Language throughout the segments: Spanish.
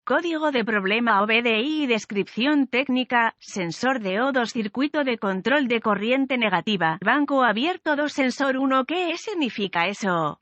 Código de problema OBDI y descripción técnica, sensor de O2 circuito de control de corriente negativa, banco abierto 2 sensor 1. ¿Qué significa eso?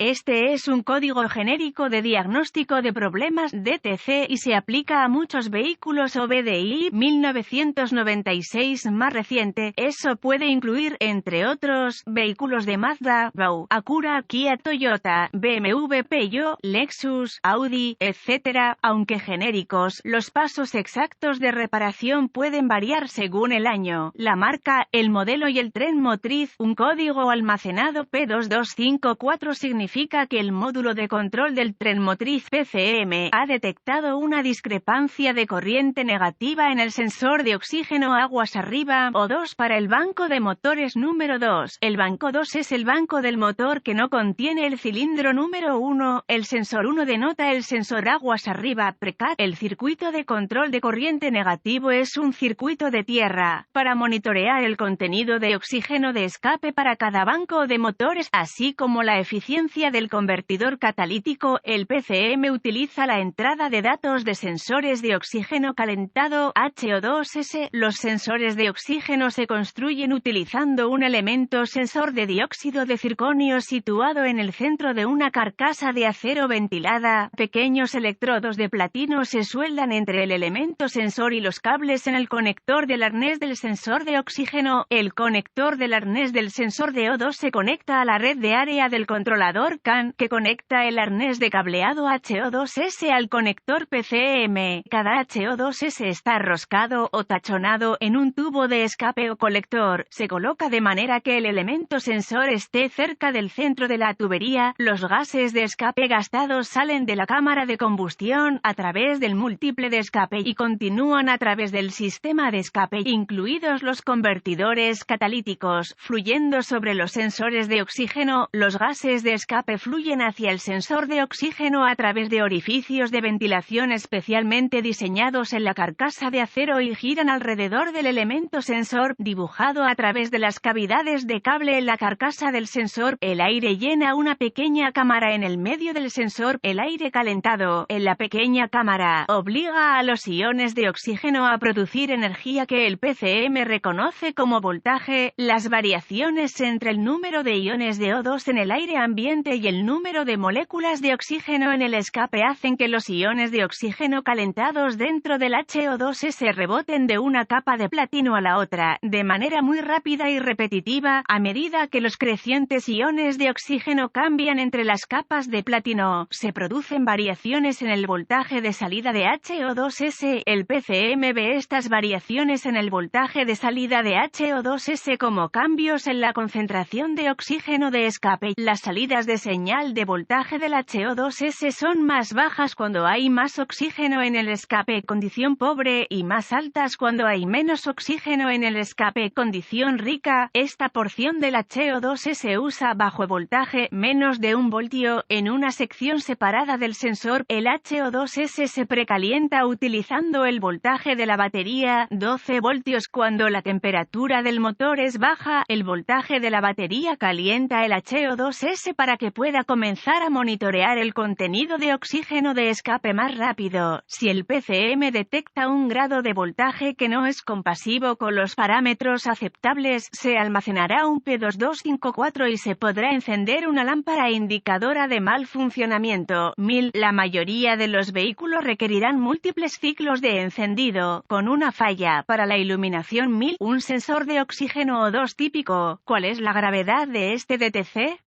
Este es un código genérico de diagnóstico de problemas DTC y se aplica a muchos vehículos OBDI 1996 más reciente. Eso puede incluir, entre otros, vehículos de Mazda, Bau, Acura, Kia, Toyota, BMW, Peugeot, Lexus, Audi, etc. Aunque genéricos, los pasos exactos de reparación pueden variar según el año, la marca, el modelo y el tren motriz. Un código almacenado P2254 significa que el módulo de control del tren motriz PCM ha detectado una discrepancia de corriente negativa en el sensor de oxígeno aguas arriba O2 para el banco de motores número 2. El banco 2 es el banco del motor que no contiene el cilindro número 1. El sensor 1 denota el sensor aguas arriba PRECAT. El circuito de control de corriente negativo es un circuito de tierra para monitorear el contenido de oxígeno de escape para cada banco de motores, así como la eficiencia del convertidor catalítico. El PCM utiliza la entrada de datos de sensores de oxígeno calentado HO2S. Los sensores de oxígeno se construyen utilizando un elemento sensor de dióxido de circonio situado en el centro de una carcasa de acero ventilada. Pequeños electrodos de platino se sueldan entre el elemento sensor y los cables en el conector del arnés del sensor de oxígeno. El conector del arnés del sensor de O2 se conecta a la red de área del controlador CAN, que conecta el arnés de cableado HO2S al conector PCM. Cada HO2S está roscado o tachonado en un tubo de escape o colector. Se coloca de manera que el elemento sensor esté cerca del centro de la tubería. Los gases de escape gastados salen de la cámara de combustión a través del múltiple de escape y continúan a través del sistema de escape, incluidos los convertidores catalíticos, fluyendo sobre los sensores de oxígeno. Los gases de escape fluyen hacia el sensor de oxígeno a través de orificios de ventilación especialmente diseñados en la carcasa de acero y giran alrededor del elemento sensor, dibujado a través de las cavidades de cable en la carcasa del sensor. El aire llena una pequeña cámara en el medio del sensor. El aire calentado en la pequeña cámara obliga a los iones de oxígeno a producir energía que el PCM reconoce como voltaje. Las variaciones entre el número de iones de O2 en el aire ambiente y el número de moléculas de oxígeno en el escape hacen que los iones de oxígeno calentados dentro del HO2S reboten de una capa de platino a la otra, de manera muy rápida y repetitiva, a medida que los crecientes iones de oxígeno cambian entre las capas de platino. Se producen variaciones en el voltaje de salida de HO2S. El PCM ve estas variaciones en el voltaje de salida de HO2S como cambios en la concentración de oxígeno de escape. Las salidas de señal de voltaje del HO2S son más bajas cuando hay más oxígeno en el escape, condición pobre, y más altas cuando hay menos oxígeno en el escape, condición rica. Esta porción del HO2S usa bajo voltaje, menos de 1 voltio, en una sección separada del sensor. El HO2S se precalienta utilizando el voltaje de la batería, 12 voltios. Cuando la temperatura del motor es baja, el voltaje de la batería calienta el HO2S para que pueda comenzar a monitorear el contenido de oxígeno de escape más rápido. Si el PCM detecta un grado de voltaje que no es compasivo con los parámetros aceptables, se almacenará un P2254 y se podrá encender una lámpara indicadora de mal funcionamiento. La mayoría de los vehículos requerirán múltiples ciclos de encendido, con una falla. Para la iluminación un sensor de oxígeno O2 típico. ¿Cuál es la gravedad de este DTC?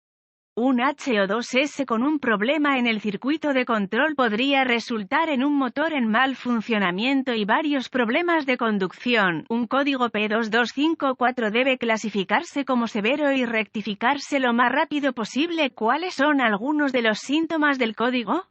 Un HO2S con un problema en el circuito de control podría resultar en un motor en mal funcionamiento y varios problemas de conducción. Un código P2254 debe clasificarse como severo y rectificarse lo más rápido posible. ¿Cuáles son algunos de los síntomas del código?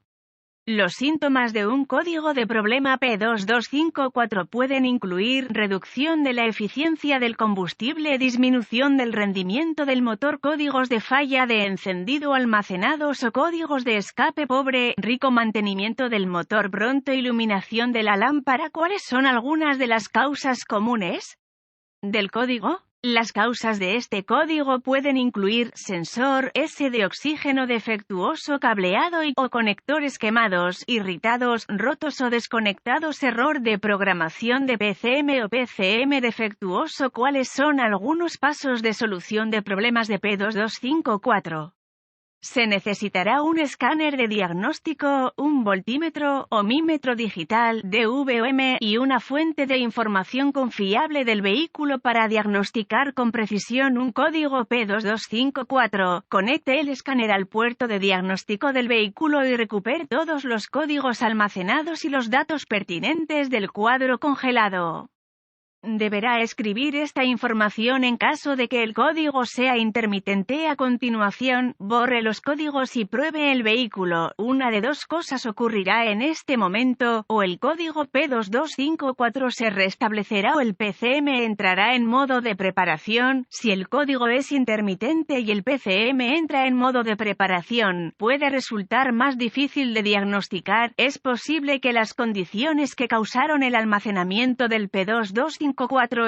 Los síntomas de un código de problema P2254 pueden incluir reducción de la eficiencia del combustible, disminución del rendimiento del motor, códigos de falla de encendido almacenados o códigos de escape pobre, rico mantenimiento del motor, pronto iluminación de la lámpara. ¿Cuáles son algunas de las causas comunes del código? Las causas de este código pueden incluir sensor S de oxígeno defectuoso, cableado o conectores quemados, irritados, rotos o desconectados, error de programación de PCM o PCM defectuoso. ¿Cuáles son algunos pasos de solución de problemas de P2254? Se necesitará un escáner de diagnóstico, un voltímetro, ohmímetro digital, DVOM, y una fuente de información confiable del vehículo para diagnosticar con precisión un código P2254. Conecte el escáner al puerto de diagnóstico del vehículo y recupere todos los códigos almacenados y los datos pertinentes del cuadro congelado. Deberá escribir esta información en caso de que el código sea intermitente. A continuación, borre los códigos y pruebe el vehículo. Una de dos cosas ocurrirá en este momento: o el código P2254 se restablecerá o el PCM entrará en modo de preparación. Si el código es intermitente y el PCM entra en modo de preparación, puede resultar más difícil de diagnosticar. Es posible que las condiciones que causaron el almacenamiento del P2254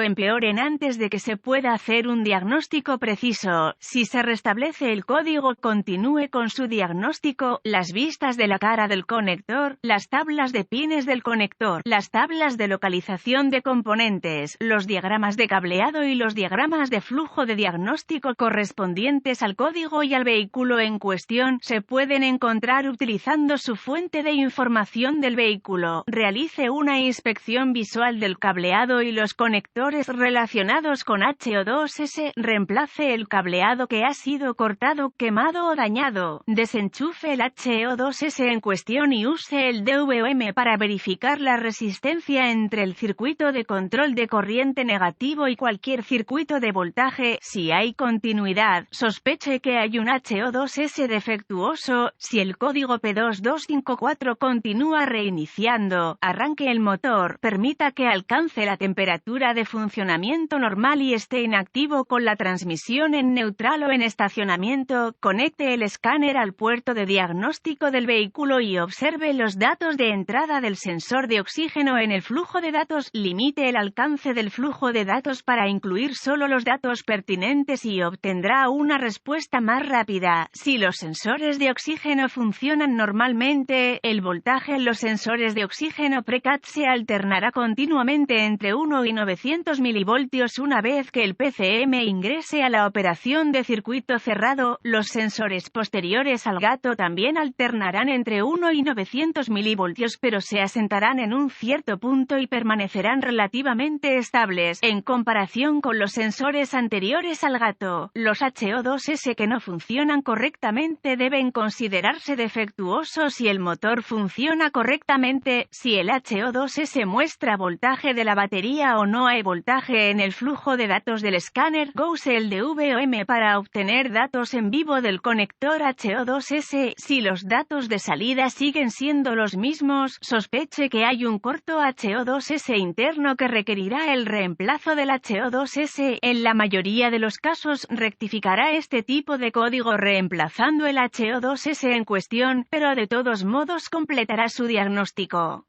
empeoren antes de que se pueda hacer un diagnóstico preciso. Si se restablece el código, continúe con su diagnóstico. Las vistas de la cara del conector, las tablas de pines del conector, las tablas de localización de componentes, los diagramas de cableado y los diagramas de flujo de diagnóstico correspondientes al código y al vehículo en cuestión se pueden encontrar utilizando su fuente de información del vehículo. Realice una inspección visual del cableado y los conectores relacionados con HO2S, reemplace el cableado que ha sido cortado, quemado o dañado, desenchufe el HO2S en cuestión y use el DVOM para verificar la resistencia entre el circuito de control de corriente negativo y cualquier circuito de voltaje. Si hay continuidad, sospeche que hay un HO2S defectuoso. Si el código P2254 continúa reiniciando, arranque el motor, permita que alcance la temperatura de funcionamiento normal y esté inactivo con la transmisión en neutral o en estacionamiento. Conecte el escáner al puerto de diagnóstico del vehículo y observe los datos de entrada del sensor de oxígeno en el flujo de datos. Limite el alcance del flujo de datos para incluir solo los datos pertinentes y obtendrá una respuesta más rápida. Si los sensores de oxígeno funcionan normalmente, el voltaje en los sensores de oxígeno precat se alternará continuamente entre 1 y 900 milivoltios. Una vez que el PCM ingrese a la operación de circuito cerrado, los sensores posteriores al gato también alternarán entre 1 y 900 milivoltios, pero se asentarán en un cierto punto y permanecerán relativamente estables en comparación con los sensores anteriores al gato. Los HO2S que no funcionan correctamente deben considerarse defectuosos y el motor funciona correctamente. Si el HO2S muestra voltaje de la batería o no hay voltaje en el flujo de datos del escáner, use el DVOM para obtener datos en vivo del conector HO2S. Si los datos de salida siguen siendo los mismos, sospeche que hay un corto HO2S interno que requerirá el reemplazo del HO2S. En la mayoría de los casos, rectificará este tipo de código reemplazando el HO2S en cuestión, pero de todos modos completará su diagnóstico.